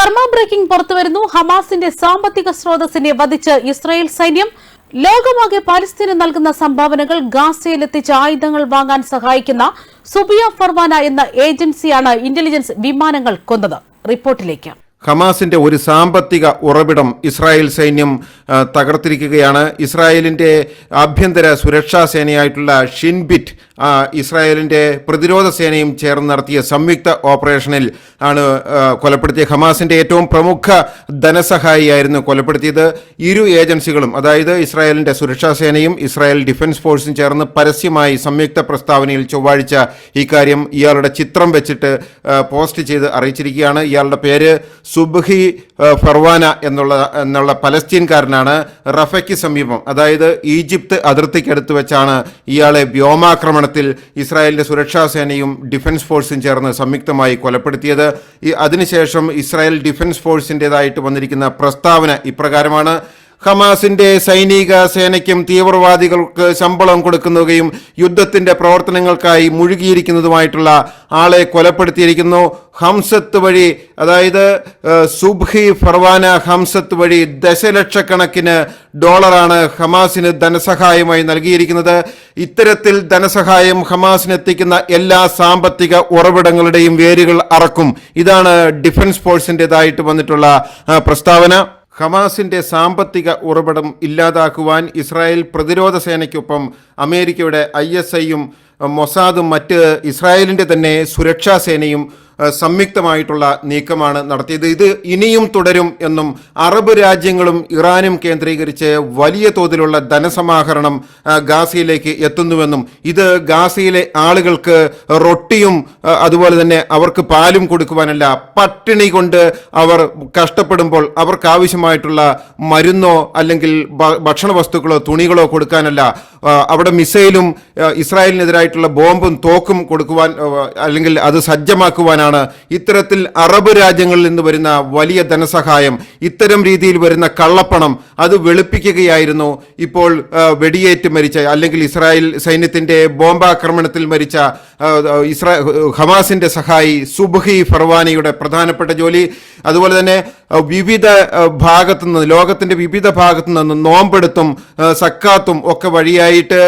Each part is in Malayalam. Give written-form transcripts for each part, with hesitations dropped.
കർമ്മ ബ്രേക്കിംഗ് പുറത്തുവരുന്നു. ഹമാസിന്റെ സാമ്പത്തിക സ്രോതസ്സിനെ വധിച്ച് ഇസ്രായേൽ സൈന്യം. ലോകമാകെ പാലസ്തീന് നൽകുന്ന സംഭാവനകൾ ഗാസയിലെത്തിച്ച് ആയുധങ്ങൾ വാങ്ങാൻ സഹായിക്കുന്ന സുബിയ ഫർവാന എന്ന ഏജൻസിയാണ് ഇന്റലിജൻസ് വിമാനങ്ങൾ കൊന്നത്. റിപ്പോർട്ടിലേക്ക്. ഹമാസിന്റെ ഒരു സാമ്പത്തിക ഉറവിടം ഇസ്രായേൽ സൈന്യം തകർത്തിരിക്കുകയാണ്. ഇസ്രായേലിന്റെ ആഭ്യന്തര സുരക്ഷാ സേനയായിട്ടുള്ള ഷിൻബിറ്റ് ഇസ്രായേലിന്റെ പ്രതിരോധ സേനയും ചേർന്ന് നടത്തിയ സംയുക്ത ഓപ്പറേഷനിൽ ആണ് കൊലപ്പെടുത്തിയത്. ഹമാസിന്റെ ഏറ്റവും പ്രമുഖ ധനസഹായിയായിരുന്നു കൊലപ്പെടുത്തിയത്. ഇരു ഏജൻസികളും, അതായത് ഇസ്രായേലിന്റെ സുരക്ഷാ സേനയും ഇസ്രായേൽ ഡിഫൻസ് ഫോഴ്സും ചേർന്ന് പരസ്യമായി സംയുക്ത പ്രസ്താവനയിൽ ചൊവ്വാഴ്ച ഇക്കാര്യം ഇയാളുടെ ചിത്രം വെച്ചിട്ട് പോസ്റ്റ് ചെയ്ത് അറിയിച്ചിരിക്കുകയാണ്. ഇയാളുടെ പേര് സുബ്ഹി ഫർവാന എന്നുള്ള പലസ്തീൻകാരനാണ്. റഫയ്ക്ക് സമീപം, അതായത് ഈജിപ്ത് അതിർത്തിക്കടുത്ത് വെച്ചാണ് ഇയാളെ വ്യോമാക്രമണത്തിൽ ഇസ്രായേലിന്റെ സുരക്ഷാ സേനയും ഡിഫൻസ് ഫോഴ്സും ചേർന്ന് സംയുക്തമായി കൊലപ്പെടുത്തിയത്. അതിനുശേഷം ഇസ്രായേൽ ഡിഫൻസ് ഫോഴ്സിൻ്റെതായിട്ട് വന്നിരിക്കുന്ന പ്രസ്താവന ഇപ്രകാരമാണ്: ഹമാസിന്റെ സൈനിക സേനയ്ക്കും തീവ്രവാദികൾക്ക് ശമ്പളം കൊടുക്കുന്നതും യുദ്ധത്തിന്റെ പ്രവർത്തനങ്ങൾക്കായി മുഴുകിയിരിക്കുന്നതുമായിട്ടുള്ള ആളെ കൊലപ്പെടുത്തിയിരിക്കുന്നു. ഹംസത്ത് വഴി, അതായത് സുബ്ഹി ഫർവാന ഹംസത്ത് വഴി ദശലക്ഷക്കണക്കിന് ഡോളറാണ് ഹമാസിന് ധനസഹായമായി നൽകിയിരിക്കുന്നത്. ഇത്തരത്തിൽ ധനസഹായം ഹമാസിന് എത്തിക്കുന്ന എല്ലാ സാമ്പത്തിക ഉറവിടങ്ങളുടെയും വേരുകൾ അറക്കും. ഇതാണ് ഡിഫൻസ് ഫോഴ്സിൻ്റെതായിട്ട് വന്നിട്ടുള്ള പ്രസ്താവന. ഹമാസിന്റെ സാമ്പത്തിക ഉറവിടം ഇല്ലാതാക്കുവാൻ ഇസ്രായേൽ പ്രതിരോധ സേനയ്ക്കൊപ്പം അമേരിക്കയുടെ ISIയും മൊസാദും മറ്റ് ഇസ്രായേലിന്റെ തന്നെ സുരക്ഷാ സേനയും സംയുക്തമായിട്ടുള്ള നീക്കമാണ് നടത്തിയത്. ഇത് ഇനിയും തുടരും എന്നും അറബ് രാജ്യങ്ങളും ഇറാനും കേന്ദ്രീകരിച്ച് വലിയ തോതിലുള്ള ധനസമാഹരണം ഗാസയിലേക്ക് എത്തുന്നുവെന്നും ഇത് ഗാസയിലെ ആളുകൾക്ക് റൊട്ടിയും അതുപോലെ തന്നെ അവർക്ക് പാലും കൊടുക്കുവാനല്ല, പട്ടിണി കൊണ്ട് അവർ കഷ്ടപ്പെടുമ്പോൾ അവർക്ക് ആവശ്യമായിട്ടുള്ള മരുന്നോ അല്ലെങ്കിൽ ഭക്ഷണ വസ്തുക്കളോ തുണികളോ കൊടുക്കാനല്ല, അവിടെ മിസൈലും ഇസ്രായേലിനെതിരായിട്ടുള്ള ബോംബും തോക്കും കൊടുക്കുവാൻ അല്ലെങ്കിൽ അത് സജ്ജമാക്കുവാനാണ് ഇത്തരത്തിൽ അറബ് രാജ്യങ്ങളിൽ നിന്ന് വരുന്ന വലിയ ധനസഹായം. ഇത്തരം രീതിയിൽ വരുന്ന കള്ളപ്പണം അത് വെളുപ്പിക്കുകയായിരുന്നു ഇപ്പോൾ വെടിയേറ്റ് മരിച്ച അല്ലെങ്കിൽ ഇസ്രായേൽ സൈന്യത്തിന്റെ ബോംബാക്രമണത്തിൽ മരിച്ച ഹമാസിന്റെ സഹായി സുബ്ഹി ഫർവാനയുടെ പ്രധാനപ്പെട്ട ജോലി. അതുപോലെ തന്നെ വിവിധ ഭാഗത്തു നിന്ന്, ലോകത്തിന്റെ വിവിധ ഭാഗത്തു നിന്ന് നോമ്പെടുത്തും സക്കാത്തും ഒക്കെ വഴിയായിട്ട്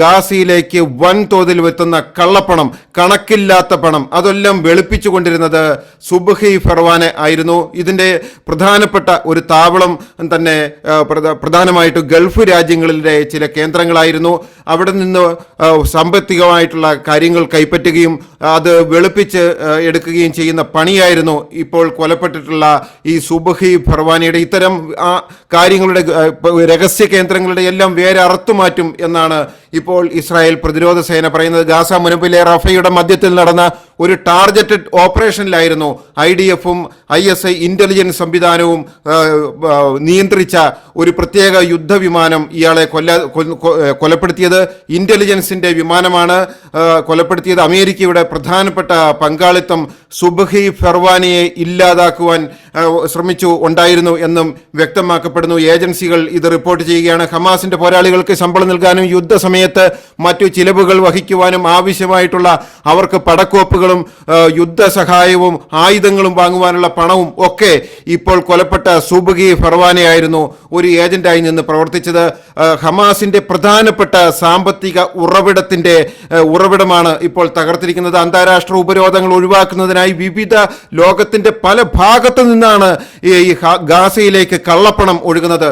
ഗാസയിലേക്ക് വൻതോതിൽ എത്തുന്ന കള്ളപ്പണം, കണക്കില്ലാത്ത പണം, അതെല്ലാം വെളുപ്പിച്ചുകൊണ്ടിരുന്നത് സുബ്ഹി ഫർവാന ആയിരുന്നു. ഇതിന്റെ പ്രധാനപ്പെട്ട ഒരു താവളം തന്നെ പ്രധാനമായിട്ട് ഗൾഫ് രാജ്യങ്ങളിലെ ചില കേന്ദ്രങ്ങളായിരുന്നു. അവിടെ നിന്ന് സാമ്പത്തികമായിട്ടുള്ള കാര്യങ്ങൾ കൈപ്പറ്റുകയും അത് വെളുപ്പിച്ച് എടുക്കുകയും ചെയ്യുന്ന പണിയായിരുന്നു ഇപ്പോൾ കൊലപ്പെട്ടിട്ടുള്ള ഈ സുബ്ഹി ഫർവാനയുടെ. ഇത്തരം കാര്യങ്ങളുടെ രഹസ്യ കേന്ദ്രങ്ങളുടെ എല്ലാം വേറെ അറുത്തുമാറ്റും എന്നാണ് ഇപ്പോൾ ഇസ്രായേൽ പ്രതിരോധ സേന പറയുന്നത്. ഗാസ മുനമ്പിലെ റഫയുടെ മധ്യത്തിൽ നടന്ന ഒരു ടാർഗറ്റഡ് ഓപ്പറേഷനിലായിരുന്നു IDFും ISI ഇന്റലിജൻസ് സംവിധാനവും നിയന്ത്രിച്ച ഒരു പ്രത്യേക യുദ്ധവിമാനം ഇയാളെ കൊലപ്പെടുത്തിയത്. ഇന്റലിജൻസിന്റെ വിമാനമാണ് കൊലപ്പെടുത്തിയത്. അമേരിക്കയുടെ പ്രധാനപ്പെട്ട പങ്കാളിത്തം സുബ്ഹി ഫർവാനയെ ഇല്ലാതാക്കുവാൻ ഉണ്ടായിരുന്നു എന്നും വ്യക്തമാക്കപ്പെടുന്നു. ഏജൻസികൾ ഇത് റിപ്പോർട്ട് ചെയ്യുകയാണ്. ഹമാസിന്റെ പോരാളികൾക്ക് ശമ്പളം നൽകാനും യുദ്ധസമയത്ത് മറ്റു ചിലവുകൾ വഹിക്കുവാനും ആവശ്യമായിട്ടുള്ള അവർക്ക് പടക്കോപ്പുകളും യുദ്ധസഹായവും ആയുധങ്ങളും വാങ്ങുവാനുള്ള പണവും ഒക്കെ ഇപ്പോൾ കൊലപ്പെട്ട സുബ്ഹി ഫർവാനയായിരുന്നു ഒരു ഏജന്റായി നിന്ന് പ്രവർത്തിച്ചത്. ഹമാസിന്റെ പ്രധാനപ്പെട്ട സാമ്പത്തിക ഉറവിടമാണ് ഇപ്പോൾ തകർത്തിരിക്കുന്നത്. അന്താരാഷ്ട്ര ഉപരോധങ്ങൾ ഒഴിവാക്കുന്നതിനായി വിവിധ ലോകത്തിന്റെ പല ഭാഗത്തു നിന്നാണ് ഈ ഗാസയിലേക്ക് കള്ളപ്പണം ഒഴുകുന്നത്.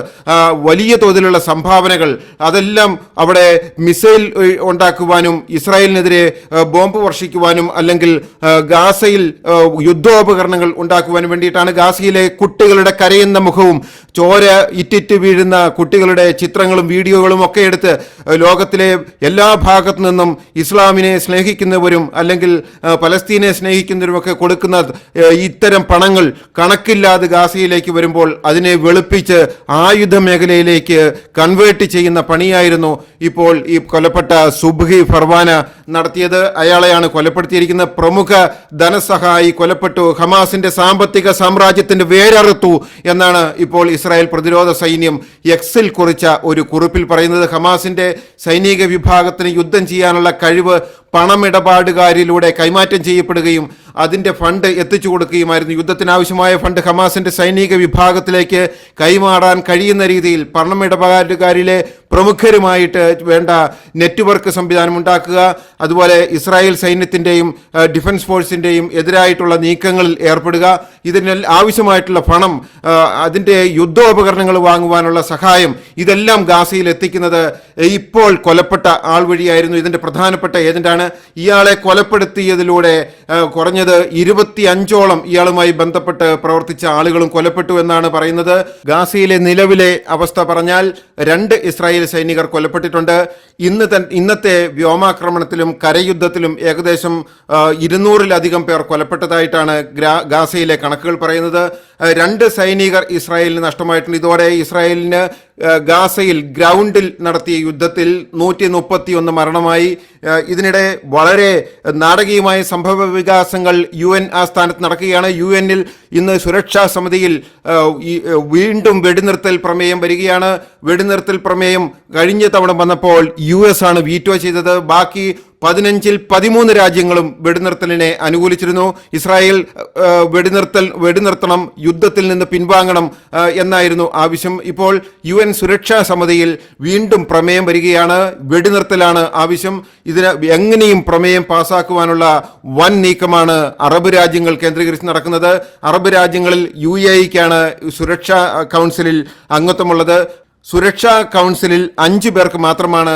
വലിയ തോതിലുള്ള സംഭാവനകൾ അതെല്ലാം അവിടെ മിസൈൽ ഉണ്ടാക്കുവാനും ഇസ്രായേലിനെതിരെ ബോംബ് വർഷിക്കുവാനും അല്ലെങ്കിൽ ഗാസയിൽ യുദ്ധോപകരണങ്ങൾ ഉണ്ടാക്കുവാനും വേണ്ടിയിട്ടാണ്. ഗാസയിലെ കുട്ടികളുടെ കരയുന്ന മുഖവും ചോര ഇറ്റിറ്റ് വീഴുന്ന കുട്ടികളുടെ ചിത്രങ്ങളും വീഡിയോകളും ഒക്കെ എടുത്ത് ലോകത്തിലെ എല്ലാ ഭാഗത്തു നിന്നും ഇസ്ലാമിനെ സ്നേഹിക്കുന്നവരും അല്ലെങ്കിൽ പലസ്തീനെ സ്നേഹിക്കുന്നവരുമൊക്കെ കൊടുക്കുന്ന ഇത്തരം പണങ്ങൾ കണക്കില്ലാതെ ഗാസയിലേക്ക് വരുമ്പോൾ അതിനെ വെളുപ്പിച്ച് ആയുധ മേഖലയിലേക്ക് കൺവേർട്ട് ചെയ്യുന്ന പണിയായിരുന്നു ഇപ്പോൾ ഈ കൊലപ്പെട്ട സുബ്ഹി ഫർവാന നടത്തിയത്. അയാളെയാണ് കൊലപ്പെടുത്തിയിരിക്കുന്നത്. പ്രമുഖ ധനസഹായി കൊലപ്പെട്ടു. ഹമാസിന്റെ സാമ്പത്തിക സാമ്രാജ്യത്തിന്റെ വേരറുത്തു എന്നാണ് ഇപ്പോൾ ഇസ്രായേൽ പ്രതിരോധ സൈന്യം എക്സിൽ കുറിച്ച ഒരു കുറിപ്പിൽ പറയുന്നത്. ഹമാസിന്റെ സൈനിക വിഭാഗത്തിന് യുദ്ധം ചെയ്യാനുള്ള കഴിവ് പണമിടപാടുകാരിലൂടെ കൈമാറ്റം ചെയ്യപ്പെടുകയും അതിൻ്റെ ഫണ്ട് എത്തിച്ചു കൊടുക്കുകയുമായിരുന്നു. യുദ്ധത്തിനാവശ്യമായ ഫണ്ട് ഹമാസിന്റെ സൈനിക വിഭാഗത്തിലേക്ക് കൈമാറാൻ കഴിയുന്ന രീതിയിൽ പണമിടപാടുകാരിലെ പ്രമുഖരുമായിട്ട് വേണ്ട നെറ്റ്വർക്ക് സംവിധാനം ഉണ്ടാക്കുക, അതുപോലെ ഇസ്രായേൽ സൈന്യത്തിൻ്റെയും ഡിഫൻസ് ഫോഴ്സിൻ്റെയും എതിരായിട്ടുള്ള നീക്കങ്ങളിൽ ഏർപ്പെടുക, ഇതിന് ആവശ്യമായിട്ടുള്ള പണം, അതിൻ്റെ യുദ്ധോപകരണങ്ങൾ വാങ്ങുവാനുള്ള സഹായം, ഇതെല്ലാം ഗാസയിൽ എത്തിക്കുന്നത് ഇപ്പോൾ കൊലപ്പെട്ട ആൾ വഴിയായിരുന്നു. ഇതിൻ്റെ പ്രധാനപ്പെട്ട ഏജന്റാണ്. ഇയാളെ കൊലപ്പെടുത്തിയതിലൂടെ കുറഞ്ഞത് 25ഓളം ഇയാളുമായി ബന്ധപ്പെട്ട് പ്രവർത്തിച്ച ആളുകളും കൊല്ലപ്പെട്ടു എന്നാണ് പറയുന്നത്. ഗാസയിലെ നിലവിലെ അവസ്ഥ പറഞ്ഞാൽ 2 ഇസ്രായേൽ സൈനികർ കൊല്ലപ്പെട്ടിട്ടുണ്ട്. ഇന്നത്തെ വ്യോമാക്രമണത്തിലും കരയുദ്ധത്തിലും ഏകദേശം 200-ലധികം പേർ കൊല്ലപ്പെട്ടതായിട്ടാണ് ഗാസയിലെ കണക്കുകൾ പറയുന്നത്. 2 സൈനികർ ഇസ്രായേലിന് നഷ്ടമായിട്ടുണ്ട്. ഇതോടെ ഇസ്രായേലിന് ഗാസയിൽ ഗ്രൗണ്ടിൽ നടത്തിയ യുദ്ധത്തിൽ 131 മരണമായി. ഇതിനിടെ വളരെ നാടകീയമായ സംഭവ വികാസങ്ങൾ UN ആസ്ഥാനത്ത് നടക്കുകയാണ്. UN-ൽ ഇന്ന് സുരക്ഷാ സമിതിയിൽ വീണ്ടും വെടിനിർത്തൽ പ്രമേയം വരികയാണ്. വെടിനിർത്തൽ പ്രമേയം കഴിഞ്ഞ തവണ വന്നപ്പോൾ US ആണ് വീറ്റോ ചെയ്തത്. ബാക്കി 15-ൽ 13 രാജ്യങ്ങളും വെടിനിർത്തലിനെ അനുകൂലിച്ചിരുന്നു. ഇസ്രായേൽ വെടിനിർത്തണം, യുദ്ധത്തിൽ നിന്ന് പിൻവാങ്ങണം എന്നായിരുന്നു ആവശ്യം. ഇപ്പോൾ UN സുരക്ഷാ സമിതിയിൽ വീണ്ടും പ്രമേയം വരികയാണ്. വെടിനിർത്തലാണ് ആവശ്യം. ഇതിന് എങ്ങനെയും പ്രമേയം പാസ്സാക്കുവാനുള്ള വൻ നീക്കമാണ് അറബ് രാജ്യങ്ങൾ കേന്ദ്രീകരിച്ച് നടക്കുന്നത്. അറബ് രാജ്യങ്ങളിൽ UAE-ക്കാണ് സുരക്ഷാ കൗൺസിലിൽ അംഗത്വമുള്ളത്. സുരക്ഷാ കൗൺസിലിൽ 5 പേർക്ക് മാത്രമാണ്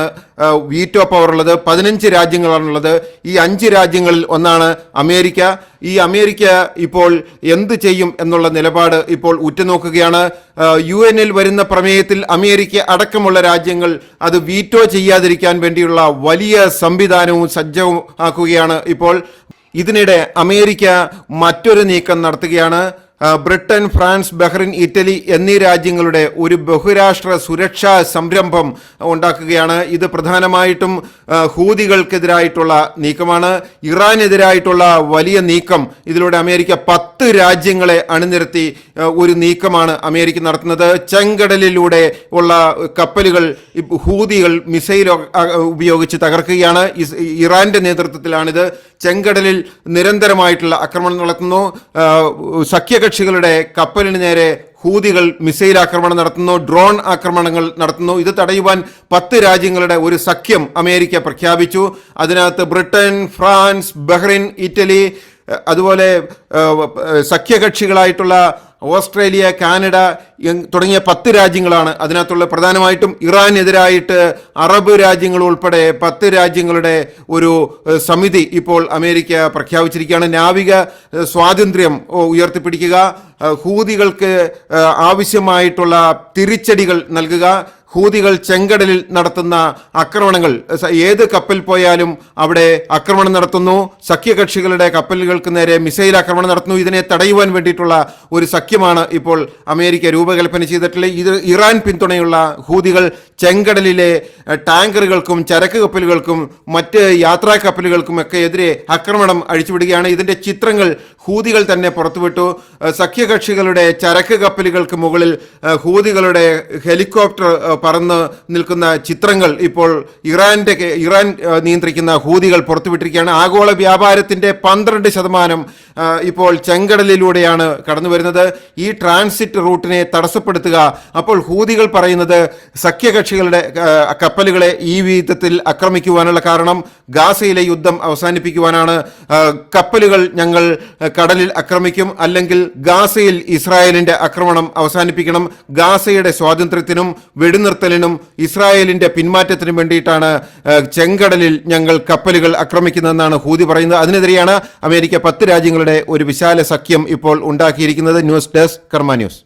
വീറ്റോ പവർ ഉള്ളത്. 15 രാജ്യങ്ങളാണുള്ളത്. ഈ 5 രാജ്യങ്ങളിൽ ഒന്നാണ് അമേരിക്ക. ഈ അമേരിക്ക ഇപ്പോൾ എന്ത് ചെയ്യും എന്നുള്ള നിലപാട് ഇപ്പോൾ ഉറ്റുനോക്കുകയാണ്. UN-ൽ വരുന്ന പ്രമേയത്തിൽ അമേരിക്ക അടക്കമുള്ള രാജ്യങ്ങൾ അത് വീറ്റോ ചെയ്യാതിരിക്കാൻ വേണ്ടിയുള്ള വലിയ സംവിധാനവും സജ്ജമാക്കുകയാണ് ഇപ്പോൾ. ഇതിനിടെ അമേരിക്ക മറ്റൊരു നീക്കം നടത്തുകയാണ്. ബ്രിട്ടൻ, ഫ്രാൻസ്, ബഹ്റിൻ, ഇറ്റലി എന്നീ രാജ്യങ്ങളുടെ ഒരു ബഹുരാഷ്ട്ര സുരക്ഷാ സംരംഭം ഉണ്ടാക്കുകയാണ്. ഇത് പ്രധാനമായിട്ടും ഹൂതികൾക്കെതിരായിട്ടുള്ള നീക്കമാണ്. ഇറാനെതിരായിട്ടുള്ള വലിയ നീക്കം. ഇതിലൂടെ അമേരിക്ക 10 രാജ്യങ്ങളെ അണിനിരത്തി ഒരു നീക്കമാണ് അമേരിക്ക നടത്തുന്നത്. ചെങ്കടലിലൂടെ ഉള്ള കപ്പലുകൾ ഹൂതികൾ മിസൈൽ ഉപയോഗിച്ച് തകർക്കുകയാണ്. ഇറാന്റെ നേതൃത്വത്തിലാണിത്. ചെങ്കടലിൽ നിരന്തരമായിട്ടുള്ള ആക്രമണം നടത്തുന്നു. സഖ്യകക്ഷികളുടെ കപ്പലിന് നേരെ ഹൂതികൾ മിസൈൽ ആക്രമണം നടത്തുന്നു, ഡ്രോൺ ആക്രമണങ്ങൾ നടത്തുന്നു. ഇത് തടയുവാൻ 10 രാജ്യങ്ങളുടെ ഒരു സഖ്യം അമേരിക്ക പ്രഖ്യാപിച്ചു. അതിനകത്ത് ബ്രിട്ടൻ, ഫ്രാൻസ്, ബഹ്റിൻ, ഇറ്റലി, അതുപോലെ സഖ്യകക്ഷികളായിട്ടുള്ള ഓസ്ട്രേലിയ, കാനഡ തുടങ്ങിയ 10 രാജ്യങ്ങളാണ് അതിനകത്തുള്ള. പ്രധാനമായിട്ടും ഇറാനെതിരായിട്ട് അറബ് രാജ്യങ്ങൾ ഉൾപ്പെടെ 10 രാജ്യങ്ങളുടെ ഒരു സമിതി ഇപ്പോൾ അമേരിക്ക പ്രഖ്യാപിച്ചിരിക്കുകയാണ്. നാവിക സ്വാതന്ത്ര്യം ഉയർത്തിപ്പിടിക്കുക, ഹൂതികൾക്ക് ആവശ്യമായിട്ടുള്ള തിരിച്ചടികൾ നൽകുക, ഹൂതികൾ ചെങ്കടലിൽ നടത്തുന്ന ആക്രമണങ്ങൾ, ഏത് കപ്പൽ പോയാലും അവിടെ ആക്രമണം നടത്തുന്നു, സഖ്യകക്ഷികളുടെ കപ്പലുകൾക്ക് നേരെ മിസൈൽ ആക്രമണം നടത്തുന്നു. ഇതിനെ തടയുവാൻ വേണ്ടിയിട്ടുള്ള ഒരു സഖ്യമാണ് ഇപ്പോൾ അമേരിക്ക രൂപകൽപ്പന ചെയ്തിട്ടുള്ളത്. ഇത് ഇറാൻ പിന്തുണയുള്ള ഹൂതികൾ ചെങ്കടലിലെ ടാങ്കറുകൾക്കും ചരക്ക് കപ്പലുകൾക്കും മറ്റ് യാത്രാ കപ്പലുകൾക്കും ഒക്കെ എതിരെ ആക്രമണം അഴിച്ചുവിടുകയാണ്. ഇതിൻ്റെ ചിത്രങ്ങൾ ഹൂതികൾ തന്നെ പുറത്തുവിട്ടു. സഖ്യകക്ഷികളുടെ ചരക്ക് കപ്പലുകൾക്ക് മുകളിൽ ഹൂതികളുടെ ഹെലികോപ്റ്റർ പറന്ന് നിൽക്കുന്ന ചിത്രങ്ങൾ ഇപ്പോൾ ഇറാൻ നിയന്ത്രിക്കുന്ന ഹൂതികൾ പുറത്തുവിട്ടിരിക്കുകയാണ്. ആഗോള വ്യാപാരത്തിൻ്റെ 12% ഇപ്പോൾ ചെങ്കടലിലൂടെയാണ് കടന്നു വരുന്നത്. ഈ ട്രാൻസിറ്റ് റൂട്ടിനെ തടസ്സപ്പെടുത്തുക. അപ്പോൾ ഹൂതികൾ പറയുന്നത് സഖ്യകക്ഷികളുടെ കപ്പലുകളെ ഈ വിധത്തിൽ ആക്രമിക്കുവാനുള്ള കാരണം ഗാസയിലെ യുദ്ധം അവസാനിപ്പിക്കുവാനാണ്. കപ്പലുകൾ ഞങ്ങൾ കടലിൽ ആക്രമിക്കും, അല്ലെങ്കിൽ ഗാസയിൽ ഇസ്രായേലിന്റെ ആക്രമണം അവസാനിപ്പിക്കണം. ഗാസയുടെ സ്വാതന്ത്ര്യത്തിനും വെടിനിർത്തലിനും ഇസ്രായേലിന്റെ പിന്മാറ്റത്തിനും വേണ്ടിയിട്ടാണ് ചെങ്കടലിൽ ഞങ്ങൾ കപ്പലുകൾ ആക്രമിക്കുന്നതെന്നാണ് ഹൂതി പറയുന്നത്. അതിനെതിരെയാണ് അമേരിക്ക 10 രാജ്യങ്ങളുടെ ഒരു വിശാല സഖ്യം ഇപ്പോൾ ഉണ്ടാക്കിയിരിക്കുന്നത്. ന്യൂസ് ഡെസ്ക് കർമ്മ ന്യൂസ്.